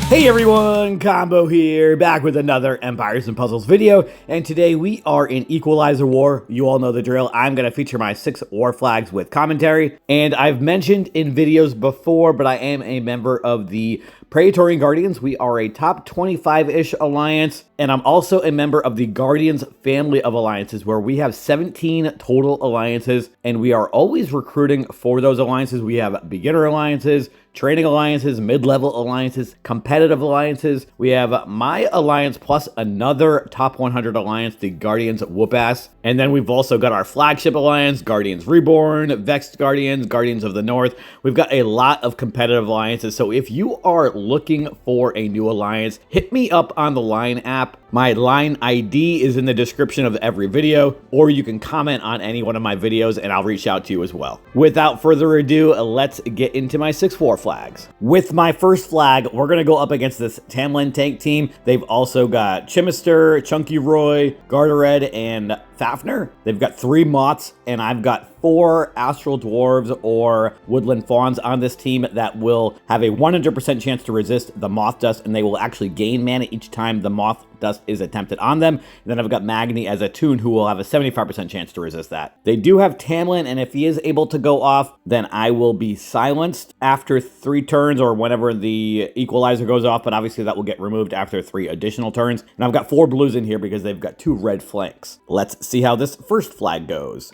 Hey everyone, Combo here, back with another Empires and Puzzles video, and today we are in Equalizer War. You all know the drill. I'm going to feature my 6 war flags with commentary, and I've mentioned in videos before, but I am a member of the Praetorian Guardians. We are a top 25-ish alliance, and I'm also a member of the Guardians family of alliances, where we have 17 total alliances, and we are always recruiting for those alliances. We have beginner alliances, training alliances, mid-level alliances, competitive alliances. We have my alliance plus another top 100 alliance, the Guardians Whoop-Ass. And then we've also got our flagship alliance, Guardians Reborn, Vexed Guardians, Guardians of the North. We've got a lot of competitive alliances. So if you are looking for a new alliance, hit me up on the Line app. My Line ID is in the description of every video, or you can comment on any one of my videos and I'll reach out to you as well. Without further ado, let's get into my 6 war flags. With my first flag, we're going to go up against this Tamlin tank team. They've also got Chimister, Chunky Roy, Gardered, and Fafnir. They've got 3 Moths, and I've got 4 Astral Dwarves or Woodland Fawns on this team that will have a 100% chance to resist the Moth Dust, and they will actually gain mana each time the Moth Dust is attempted on them. And then I've got Magni as a toon who will have a 75% chance to resist that. They do have Tamlin, and if he is able to go off, then I will be silenced after 3 turns or whenever the Equalizer goes off, but obviously that will get removed after 3 additional turns. And I've got 4 blues in here because they've got 2 red flanks. Let's see how this first flag goes.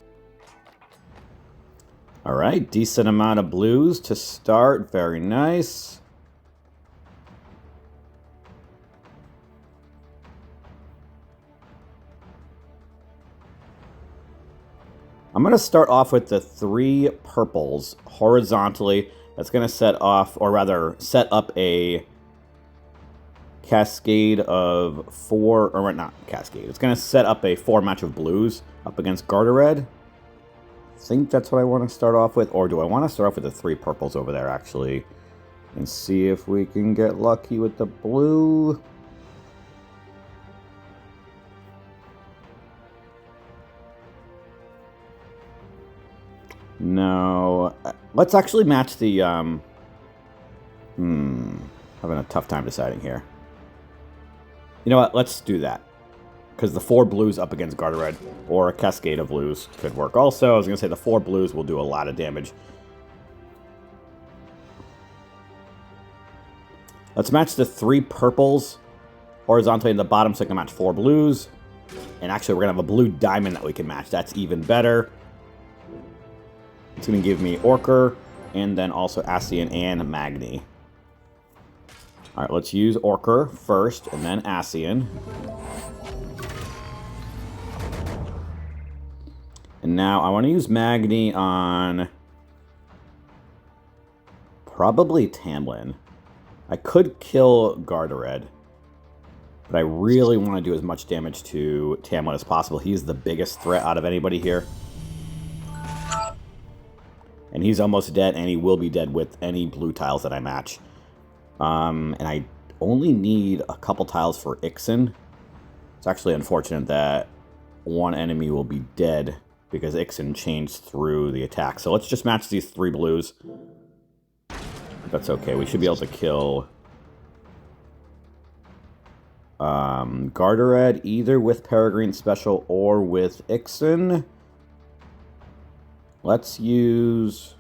All right, decent amount of blues to start. Very nice. I'm going to start off with the 3 purples horizontally. That's going to set off, or rather set up a cascade of 4, or not cascade. It's going to set up a 4 match of blues up against Gardered. I think that's what I want to start off with, or do I want to start off with the 3 purples over there actually and see if we can get lucky with the blue? No, let's actually match the, having a tough time deciding here. You know what, let's do that. Because the 4 blues up against Gardered, or a cascade of blues could work also. I was going to say the 4 blues will do a lot of damage. Let's match the 3 purples horizontally in the bottom so I can match 4 blues. And actually we're going to have a blue diamond that we can match. That's even better. It's going to give me Orker, and then also Ascian and Magni. Alright, let's use Orker first, and then Ascian. And now I want to use Magni on probably Tamlin. I could kill Gardered, but I really want to do as much damage to Tamlin as possible. He's the biggest threat out of anybody here. And he's almost dead, and he will be dead with any blue tiles that I match. And I only need a couple tiles for Ixen. It's actually unfortunate that one enemy will be dead because Ixen changed through the attack. So let's just match these 3 blues. That's okay. We should be able to kill Gardered either with Peregrine Special or with Ixen. Let's use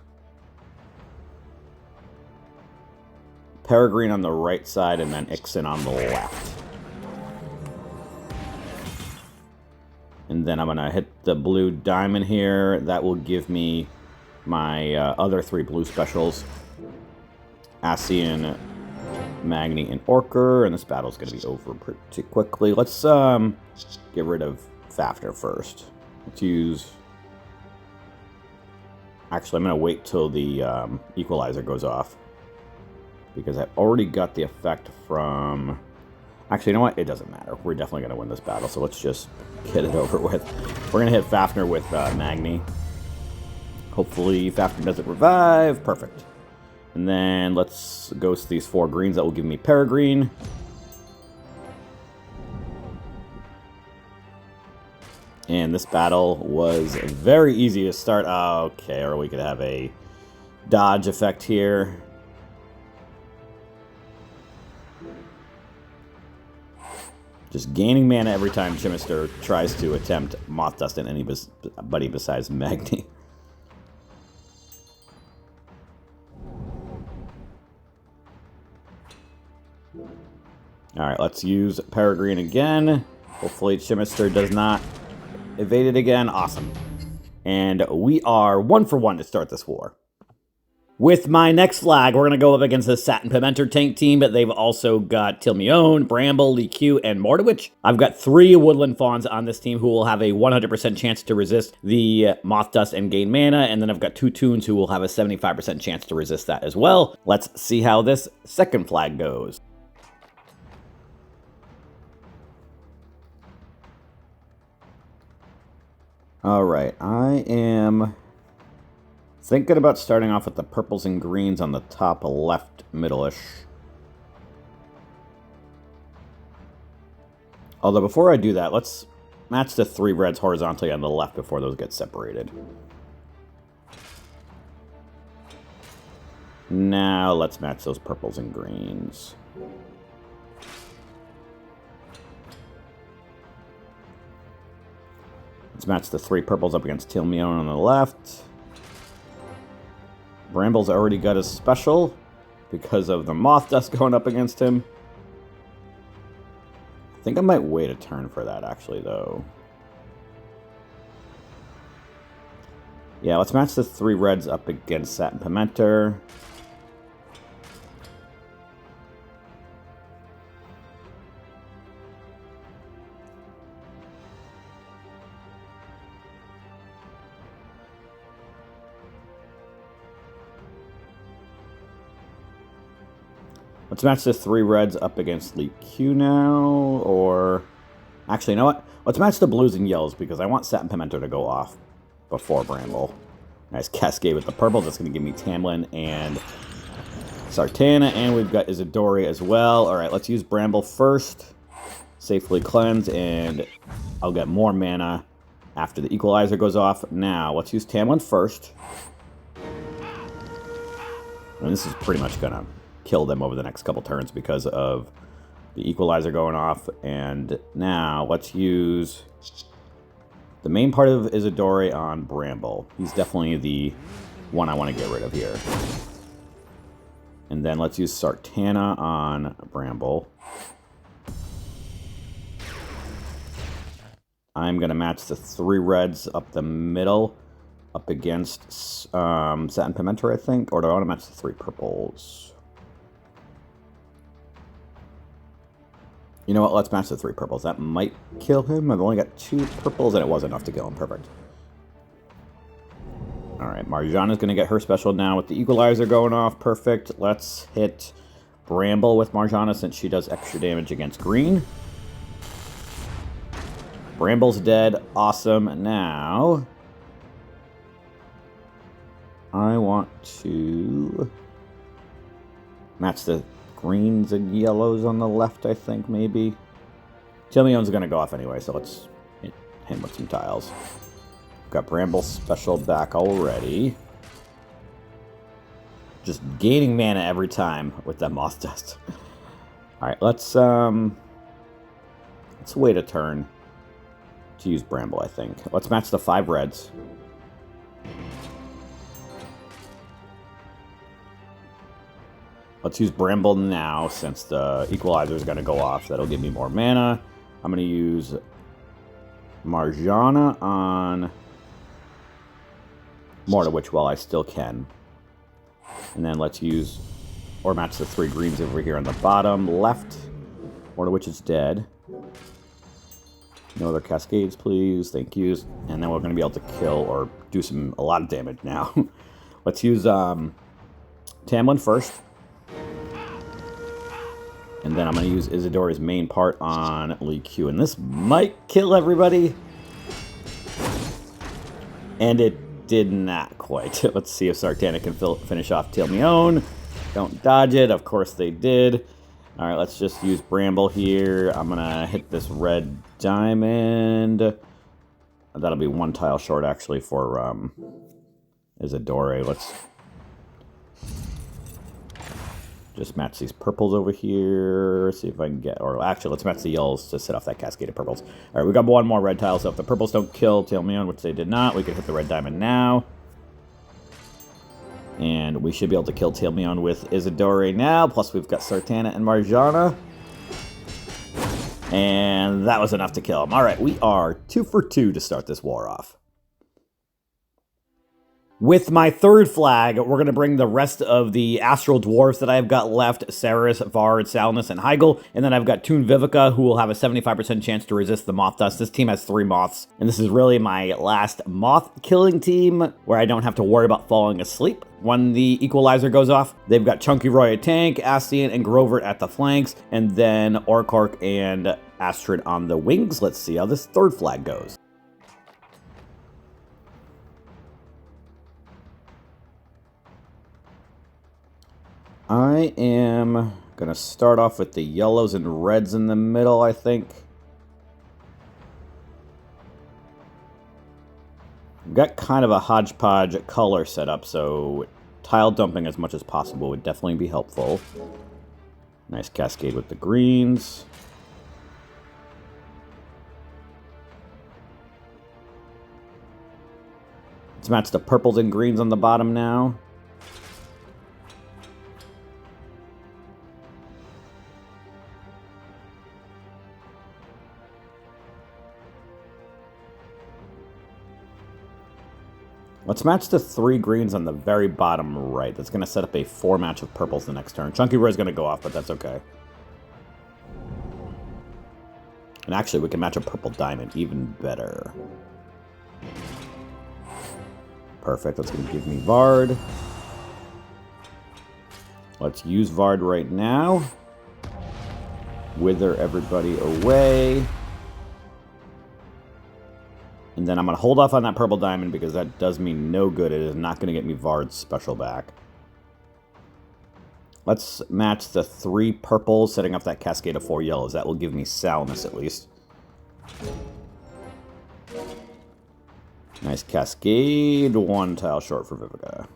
Peregrine on the right side and then Ixen on the left. And then I'm going to hit the blue diamond here. That will give me my other 3 blue specials. Ascian, Magni, and Orker. And this battle's going to be over pretty quickly. Let's get rid of Fafnir first. Let's use... Actually, I'm going to wait till the Equalizer goes off, because I've already got the effect from... Actually, you know what? It doesn't matter. We're definitely going to win this battle, so let's just get it over with. We're going to hit Fafnir with Magni. Hopefully Fafnir doesn't revive. Perfect. And then let's ghost these 4 greens. That will give me Peregrine. And this battle was very easy to start. Okay, or we could have a dodge effect here. Just gaining mana every time Chimister tries to attempt Moth Dust in anybody besides Magni. Alright, let's use Peregrine again. Hopefully Chimister does not evade it again. Awesome. And we are 1 for 1 to start this war. With my next flag, we're going to go up against the Satin Pimenter tank team, but they've also got Tilmion, Bramble, Liquiu, and Mordowich. I've got 3 Woodland Fawns on this team who will have a 100% chance to resist the Moth Dust and gain mana, and then I've got 2 Toons who will have a 75% chance to resist that as well. Let's see how this second flag goes. Alright, I am thinking about starting off with the purples and greens on the top left middle-ish. Although before I do that, let's match the 3 reds horizontally on the left before those get separated. Now let's match those purples and greens. Let's match the 3 purples up against Tilmion on the left. Bramble's already got his special because of the Moth Dust going up against him. I think I might wait a turn for that, actually, though. Yeah, let's match the 3 reds up against Satin Pimenter. Let's match the 3 reds up against Liquiu now, or... Actually, you know what? Let's match the blues and yellows, because I want Satin Pimento to go off before Bramble. Nice Cascade with the purples. That's going to give me Tamlin and Sartana, and we've got Isidori as well. Alright, let's use Bramble first. Safely cleanse, and I'll get more mana after the Equalizer goes off. Now, let's use Tamlin first. And this is pretty much going to kill them over the next couple turns because of the Equalizer going off. And now let's use the main part of Isidori on Bramble. He's definitely the one I want to get rid of here. And then let's use Sartana on Bramble. I'm going to match the 3 reds up the middle up against Satin Pimenter, I think. Or do I want to match the 3 purples? You know what? Let's match the 3 purples. That might kill him. I've only got 2 purples, and it was enough to kill him. Perfect. Alright, Marjana's going to get her special now with the Equalizer going off. Perfect. Let's hit Bramble with Marjana since she does extra damage against green. Bramble's dead. Awesome. Now, I want to match the greens and yellows on the left, I think, maybe. Tilmion's going to go off anyway, so let's hit him with some tiles. Got Bramble's special back already. Just gaining mana every time with that Moth Dust. Alright, let's wait a turn to use Bramble, I think. Let's match the 5 reds. Let's use Bramble now, since the Equalizer is going to go off. That'll give me more mana. I'm going to use Marjana on Mordowich while I still can. And then let's use, or match the 3 greens over here on the bottom left. Mordowich is dead. No other cascades, please. Thank you. And then we're going to be able to kill or do a lot of damage now. Let's use Tamlin first. And then I'm going to use Isidori's main part on Liquiu. And this might kill everybody. And it did not quite. Let's see if Sartana can finish off Tilmion. Don't dodge it. Of course they did. Alright, let's just use Bramble here. I'm going to hit this red diamond. That'll be 1 tile short, actually, for Isidori. Let's Just match these purples over here. See if I can get... Or actually, let's match the yellows to set off that cascade of purples. All right, we got one more red tile. So if the purples don't kill Tailmeon, which they did not, we can hit the red diamond now. And we should be able to kill Tailmeon with Isidore now. Plus, we've got Sartana and Marjana. And that was enough to kill him. All right, we are 2 for 2 to start this war off. With my third flag, we're going to bring the rest of the Astral Dwarves that I've got left. Ceres, Vard, Salnus, and Heigl. And then I've got Toon Vivica, who will have a 75% chance to resist the Moth Dust. This team has 3 moths. And this is really my last moth-killing team, where I don't have to worry about falling asleep when the Equalizer goes off. They've got Chunky Roy at tank, Astian and Grovert at the flanks, and then Orkork and Astrid on the wings. Let's see how this third flag goes. I am going to start off with the yellows and reds in the middle, I think. We've got kind of a hodgepodge color setup, so tile dumping as much as possible would definitely be helpful. Nice cascade with the greens. Let's match the purples and greens on the bottom now. Let's match the 3 greens on the very bottom right. That's going to set up a 4 match of purples the next turn. Chunky Roy is going to go off, but that's okay. And actually, we can match a purple diamond. Even better. Perfect. That's going to give me Vard. Let's use Vard right now. Wither everybody away. And then I'm going to hold off on that purple diamond because that does me no good. It is not going to get me Vard's special back. Let's match the 3 purples, setting up that cascade of 4 yellows. That will give me Salnus at least. Nice cascade. 1 tile short for Vivica.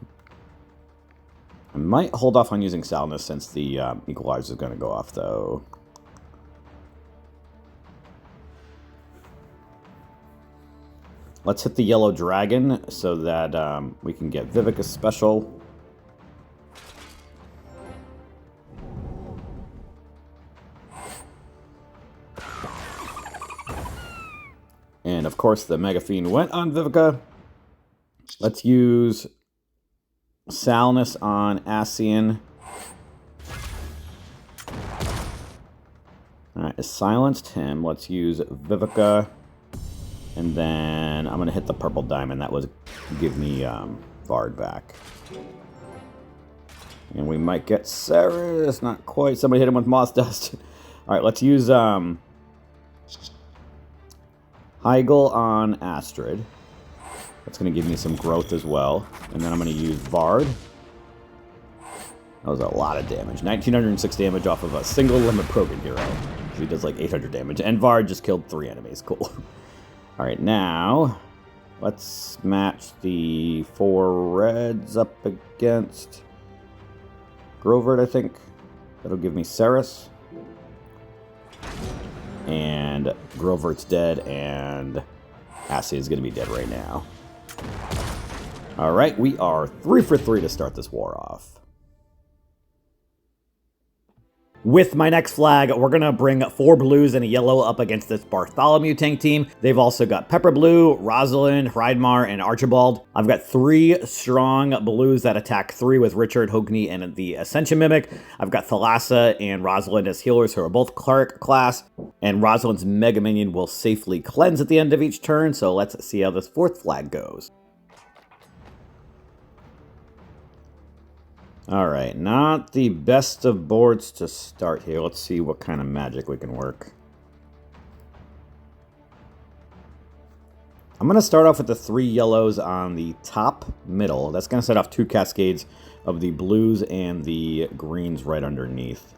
I might hold off on using Salnus since the Equalizer is going to go off, though. Let's hit the yellow dragon so that we can get Vivica's special. And of course the Mega Fiend went on Vivica. Let's use Salnus on Astian. Alright, I silenced him. Let's use Vivica. And then I'm going to hit the purple diamond. That was give me Vard back. And we might get Ceres. Not quite. Somebody hit him with Moth Dust. All right, let's use Heigl on Astrid. That's going to give me some growth as well. And then I'm going to use Vard. That was a lot of damage. 1906 damage off of a single limit Progan hero. So he does like 800 damage. And Vard just killed 3 enemies. Cool. All right, now let's match the 4 reds up against Grovert, I think. That'll give me Ceres. And Grovert's dead, and Assi is going to be dead right now. All right, we are 3 for 3 to start this war off. With my next flag, we're going to bring 4 blues and a yellow up against this Bartholomew tank team. They've also got Pepper Blue, Rosalind, Hreidmar, and Archibald. I've got 3 strong blues that attack 3 with Richard, Hogney, and the Ascension Mimic. I've got Thalassa and Rosalind as healers who are both Cleric class. And Rosalind's Mega Minion will safely cleanse at the end of each turn. So let's see how this 4th flag goes. Alright, not the best of boards to start here. Let's see what kind of magic we can work. I'm going to start off with the 3 yellows on the top middle. That's going to set off 2 cascades of the blues and the greens right underneath.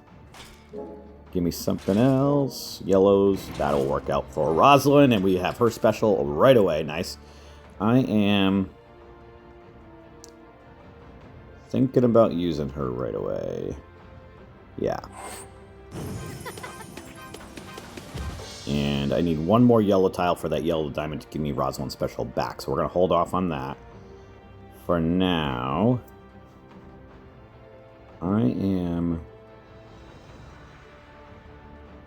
Give me something else. Yellows, that'll work out for Rosalind, and we have her special right away. Nice. I am thinking about using her right away. Yeah. And I need one more yellow tile for that yellow diamond to give me Rosalind's special back. So we're going to hold off on that. For now, I am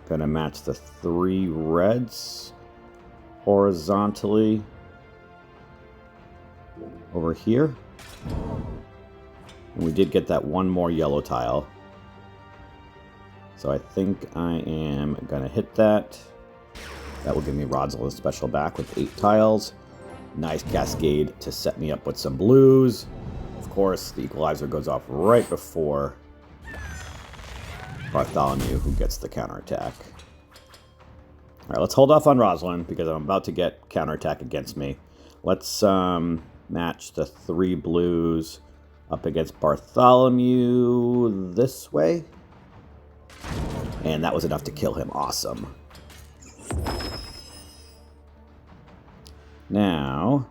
going to match the 3 reds horizontally over here. And we did get that one more yellow tile. So I think I am going to hit that. That will give me Rosalind's special back with 8 tiles. Nice cascade to set me up with some blues. Of course, the equalizer goes off right before Bartholomew, who gets the counterattack. Alright, let's hold off on Rosalind because I'm about to get counterattack against me. Let's match the 3 blues up against Bartholomew this way. And that was enough to kill him. Awesome. Now,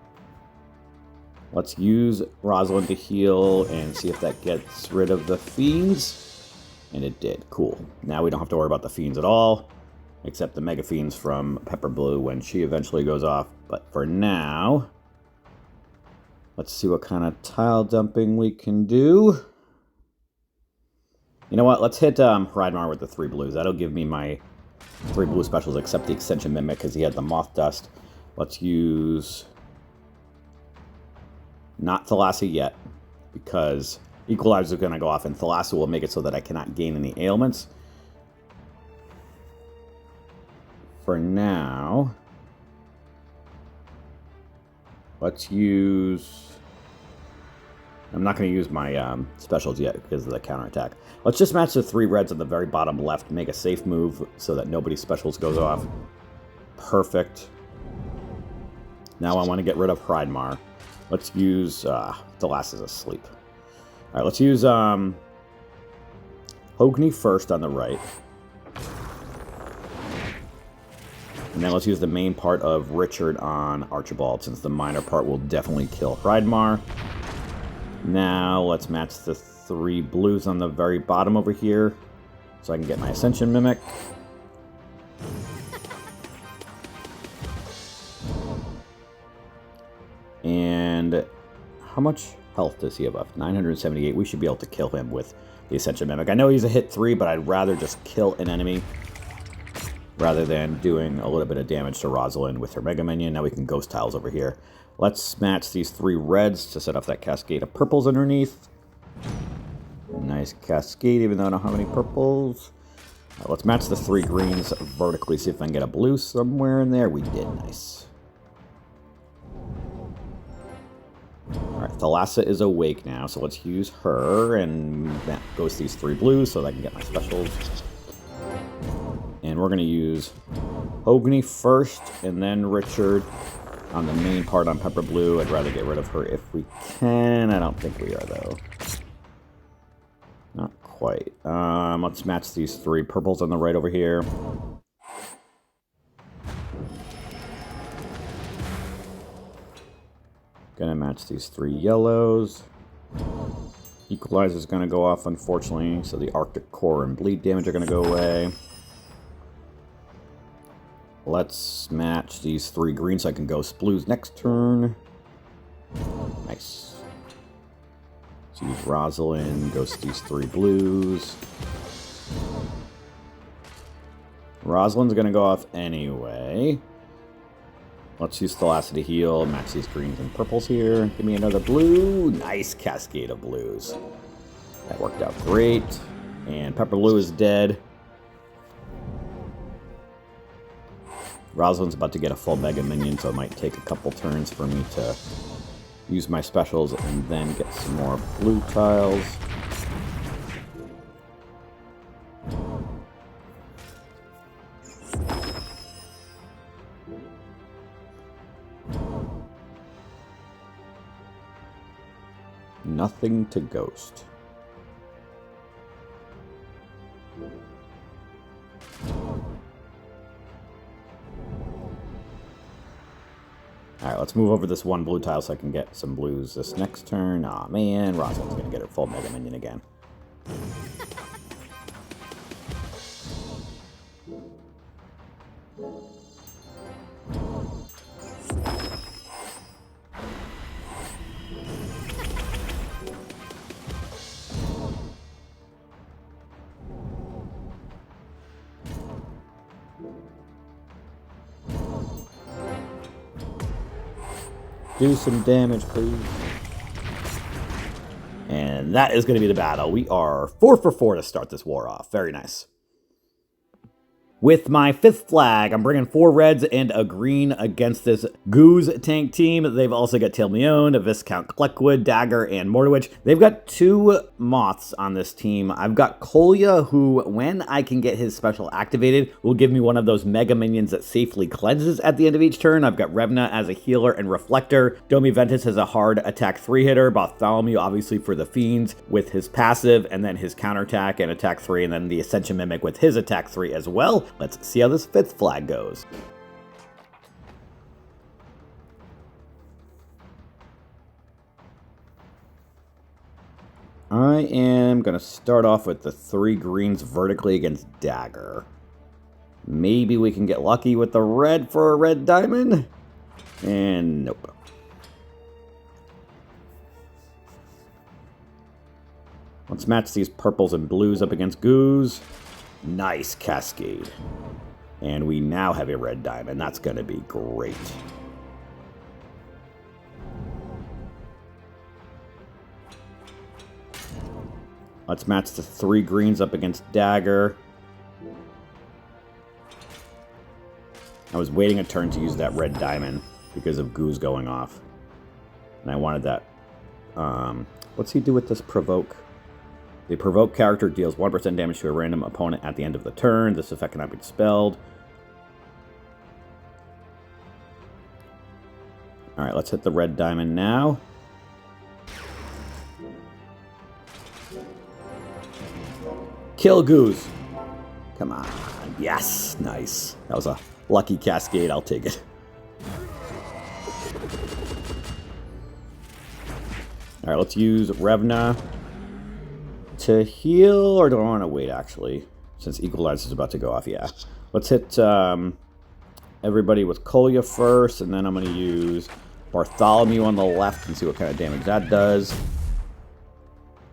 let's use Rosalind to heal and see if that gets rid of the fiends. And it did. Cool. Now we don't have to worry about the fiends at all, except the mega fiends from Pepper Blue when she eventually goes off. But for now, let's see what kind of tile dumping we can do. You know what? Let's hit Hridemar with the 3 blues. That'll give me my 3 blue specials, except the Extension Mimic, because he had the Moth Dust. Let's use... not Thalassa yet, because Equalizer is going to go off, and Thalassa will make it so that I cannot gain any ailments. For now, let's use... I'm not going to use my specials yet because of the counterattack. Let's just match the 3 reds on the very bottom left, make a safe move so that nobody's specials goes off. Perfect. Now I want to get rid of Hridemar. Let's use... Thalassa's asleep. Alright, let's use Hogni first on the right. And then let's use the main part of Richard on Archibald, since the minor part will definitely kill Hridemar. Now let's match the 3 blues on the very bottom over here, so I can get my Ascension Mimic. And how much health does he have left? 978. We should be able to kill him with the Ascension Mimic. I know he's a hit 3, but I'd rather just kill an enemy rather than doing a little bit of damage to Rosalind with her Mega Minion. Now we can Ghost Tiles over here. Let's match these 3 reds to set off that cascade of purples underneath. Nice cascade, even though I don't have any purples. Let's match the 3 greens vertically, see if I can get a blue somewhere in there. We did. Nice. Alright, Thalassa is awake now, so let's use her, and that goes these 3 blues so that I can get my specials. And we're going to use Hogni first, and then Richard on the main part on Pepper Blue. I'd rather get rid of her if we can. I don't think we are, though. Not quite. Let's match these 3 purples on the right over here. Gonna match these 3 yellows. Equalizer's gonna go off, unfortunately, so the Arctic Core and Bleed damage are gonna go away. Let's match these 3 greens so I can Ghost Blues next turn. Nice. Let's use Rosalind, Ghost these 3 blues. Rosalind's gonna go off anyway. Let's use Thalassa to heal, match these greens and purples here. Give me another blue. Nice cascade of blues. That worked out great. And Pepper Blue is dead. Rosalind's about to get a full Mega Minion, so it might take a couple turns for me to use my specials and then get some more blue tiles. Nothing to ghost. Alright, let's move over this 1 blue tile so I can get some blues this next turn. Aw, man, Rosalind's gonna get her full Mega Minion again. Do some damage, please. And that is going to be the battle. We are 4 for 4 to start this war off. Very nice. With my 5th flag, I'm bringing 4 reds and a green against this Goose tank team. They've also got Tilmion, Viscount Kleckwood, Dagger, and Mordowich. They've got 2 moths on this team. I've got Kolya, who, when I can get his special activated, will give me one of those mega minions that safely cleanses at the end of each turn. I've got Revna as a healer and Reflector. Domi Ventus as a hard attack 3-hitter. Bartholomew, obviously, for the Fiends with his passive, and then his counterattack and attack 3, and then the Ascension Mimic with his attack 3 as well. Let's see how this 5th flag goes. I am going to start off with the 3 greens vertically against Dagger. Maybe we can get lucky with the red for a red diamond. And nope. Let's match these purples and blues up against Goose. Nice cascade. And we now have a red diamond. That's going to be great. Let's match the 3 greens up against Dagger. I was waiting a turn to use that red diamond because of Goose going off. And I wanted that. What's he do with this provoke? The provoke character deals 1% damage to a random opponent at the end of the turn. This effect cannot be dispelled. Alright, let's hit the red diamond now. Kill Goose. Come on. Yes. Nice. That was a lucky cascade. I'll take it. Alright, let's use Revna to heal, or do I want to wait, actually? Since Equalizer is about to go off, yeah. Let's hit everybody with Kolya first, and then I'm going to use Bartholomew on the left and see what kind of damage that does.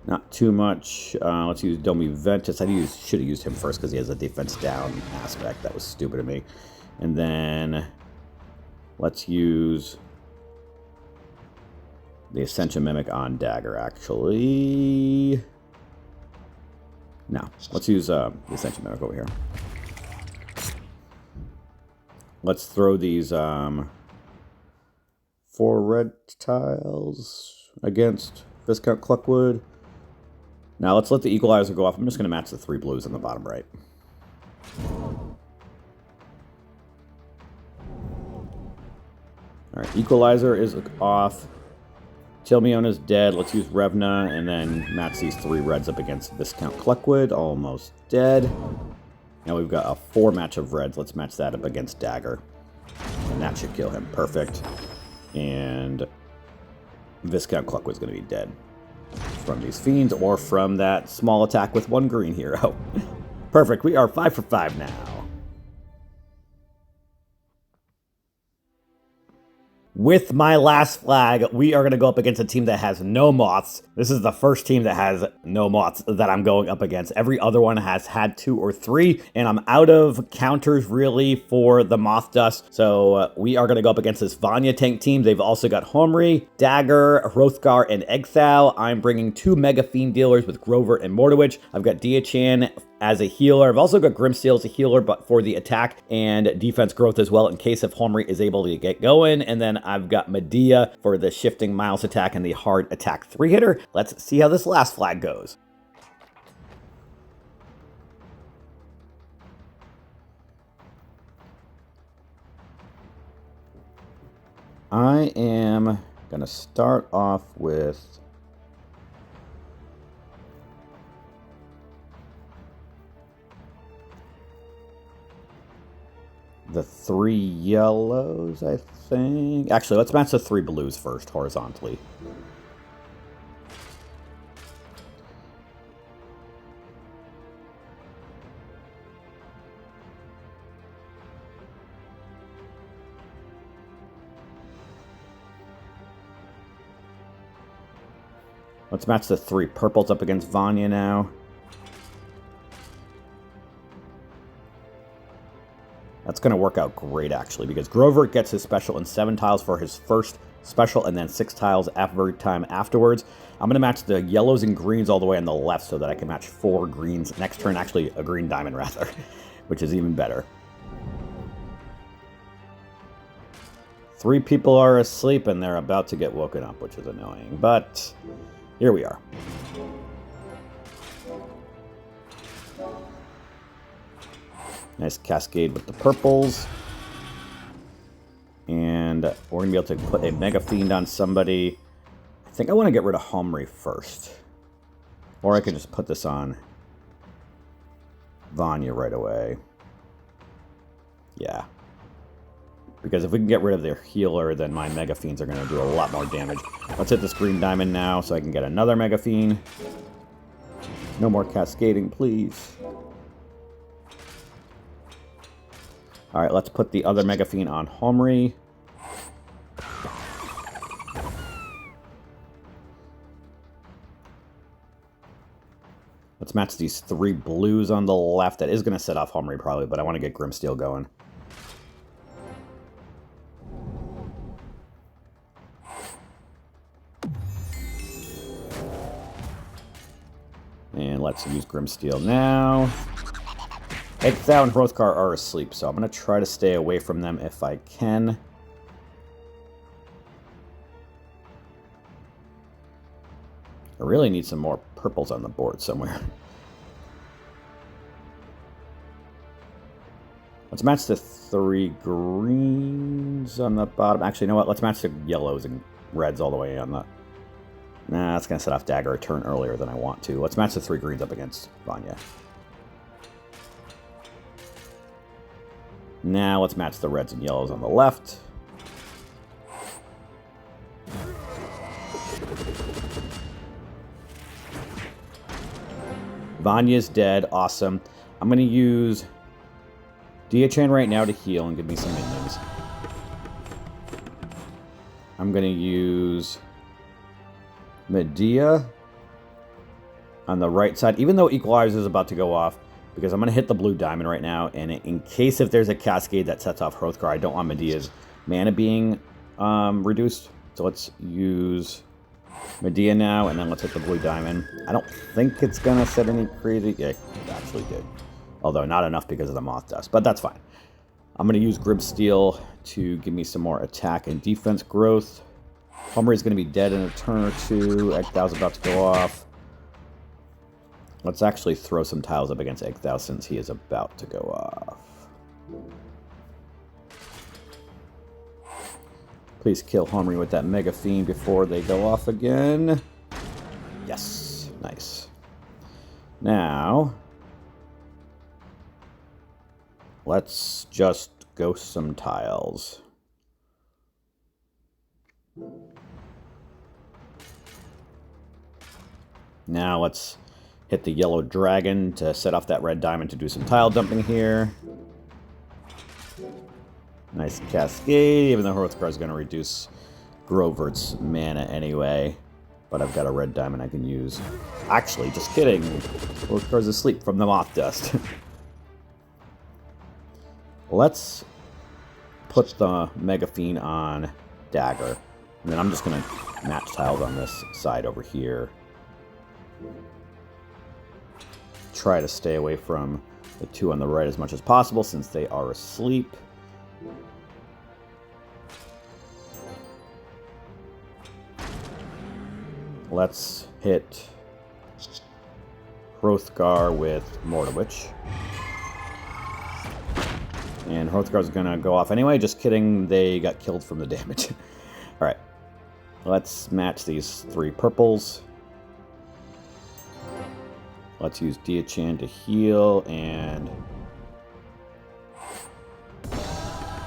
Not too much. Let's use Domi Ventus. Should have used him first because he has a defense down aspect. That was stupid of me. And then let's use the Ascension Mimic on Dagger, actually. No, let's use the Ascension Mimic over here. Let's throw these 4 red tiles against Viscount Kleckwood. Now let's let the Equalizer go off. I'm just going to match the 3 blues on the bottom right. Alright, Equalizer is off. Tilmion is dead. Let's use Revna and then match these 3 reds up against Viscount Kleckwood. Almost dead. Now we've got a 4 match of reds. Let's match that up against Dagger. And that should kill him. Perfect. And Viscount Kleckwood's going to be dead. From these Fiends or from that small attack with 1 green hero. Perfect. We are 5 for 5 now. With my last flag, we are going to go up against a team that has no moths. This is the first team that has no moths that I'm going up against. Every other one has had 2 or 3, and I'm out of counters, really, for the moth dust. So we are going to go up against this Vanya tank team. They've also got Homri, Dagger, Hrothgar, and Exile. I'm bringing 2 Mega Fiend dealers with Grover and Mordowich. I've got Diachan as a healer. I've also got Grimsteel as a healer, but for the attack and defense growth as well, in case if Homri is able to get going. And then I've got Medea for the shifting miles attack and the hard attack 3-hitter. Let's see how this last flag goes. I am going to start off with the 3 yellows, I think. Actually, let's match the 3 blues first, horizontally. Let's match the 3 purples up against Vanya now. That's going to work out great, actually, because Grover gets his special in 7 tiles for his first special, and then 6 tiles every time afterwards. I'm going to match the yellows and greens all the way on the left so that I can match 4 greens next turn. Actually, a green diamond, rather, which is even better. 3 people are asleep, and they're about to get woken up, which is annoying. But here we are. Nice cascade with the purples. And we're going to be able to put a Mega Fiend on somebody. I think I want to get rid of Homri first. Or I can just put this on Vanya right away. Yeah. Because if we can get rid of their healer, then my Mega Fiends are going to do a lot more damage. Let's hit this green diamond now so I can get another Mega Fiend. No more cascading, please. Alright, let's put the other Mega Fiend on Homri. Let's match these 3 blues on the left. That is going to set off Homri probably, but I want to get Grimsteel going. And let's use Grimsteel now. Egthau and Hrothgar are asleep, so I'm going to try to stay away from them if I can. I really need some more purples on the board somewhere. Let's match the 3 greens on the bottom. Actually, you know what? Let's match the yellows and reds all the way on the... Nah, that's going to set off Dagger a turn earlier than I want to. Let's match the 3 greens up against Vanya. Now let's match the reds and yellows on the left. Vanya's dead. Awesome. I'm going to use Diachan right now to heal and give me some minions. I'm going to use Medea on the right side, even though Equalizer is about to go off, because I'm going to hit the blue diamond right now, and in case if there's a cascade that sets off Hrothgar, I don't want Medea's mana being reduced. So let's use Medea now, and then let's hit the blue diamond. I don't think it's going to set any crazy... Yeah, it actually did. Although not enough because of the Moth Dust, but that's fine. I'm going to use Grimsteel to give me some more attack and defense growth. Homri's going to be dead in a turn or 2. Egthau's about to go off. Let's actually throw some tiles up against Egthau since he is about to go off. Please kill Homri with that Mega Fiend before they go off again. Yes. Nice. Now, let's just ghost some tiles. Now let's hit the yellow dragon to set off that red diamond to do some tile dumping here. Nice cascade, even though Hrothgar is going to reduce Grovert's mana anyway. But I've got a red diamond I can use. Actually, just kidding. Hrothgar's asleep from the Moth Dust. Let's put the Mega Fiend on Dagger. And then I'm just going to match tiles on this side over here. Try to stay away from the 2 on the right as much as possible since they are asleep. Let's hit Hrothgar with Mordowitch. And Hrothgar's gonna go off anyway. Just kidding, they got killed from the damage. Alright. Let's match these 3 purples. Let's use Diachan to heal, and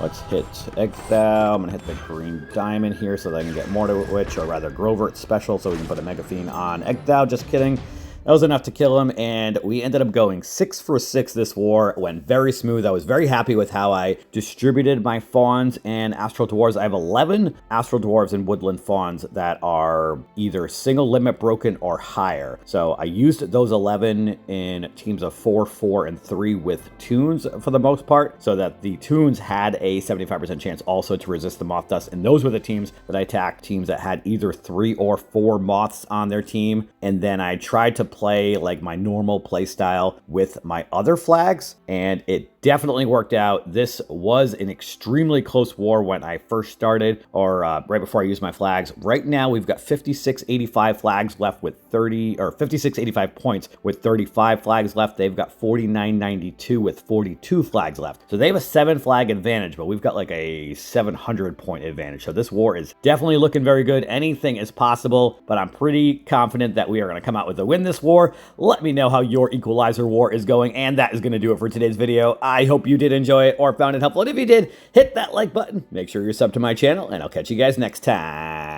let's hit Egthau. I'm going to hit the green diamond here so that I can get Mordowitch, or rather Grovert special, so we can put a Mega Fiend on Egthau. Just kidding. That was enough to kill him, and we ended up going 6 for 6 this war. It went very smooth. I was very happy with how I distributed my fawns and astral dwarves. I have 11 astral dwarves and woodland fawns that are either single limit broken or higher. So I used those 11 in teams of 4, 4, and 3 with tunes for the most part, so that the tunes had a 75% chance also to resist the moth dust. And those were the teams that I attacked, teams that had either 3 or 4 moths on their team. And then I tried to play like my normal play style with my other flags, and it definitely worked out. This was an extremely close war when I first started, or right before I used my flags. Right now, we've got 5685 flags left with 5685 points with 35 flags left. They've got 4992 with 42 flags left. So they have a 7 flag advantage, but we've got like a 700 point advantage. So this war is definitely looking very good. Anything is possible, but I'm pretty confident that we are going to come out with a win this war. Let me know how your Equalizer war is going, and that is going to do it for today's video. I hope you did enjoy it or found it helpful. And if you did, hit that like button. Make sure you're subbed to my channel, and I'll catch you guys next time.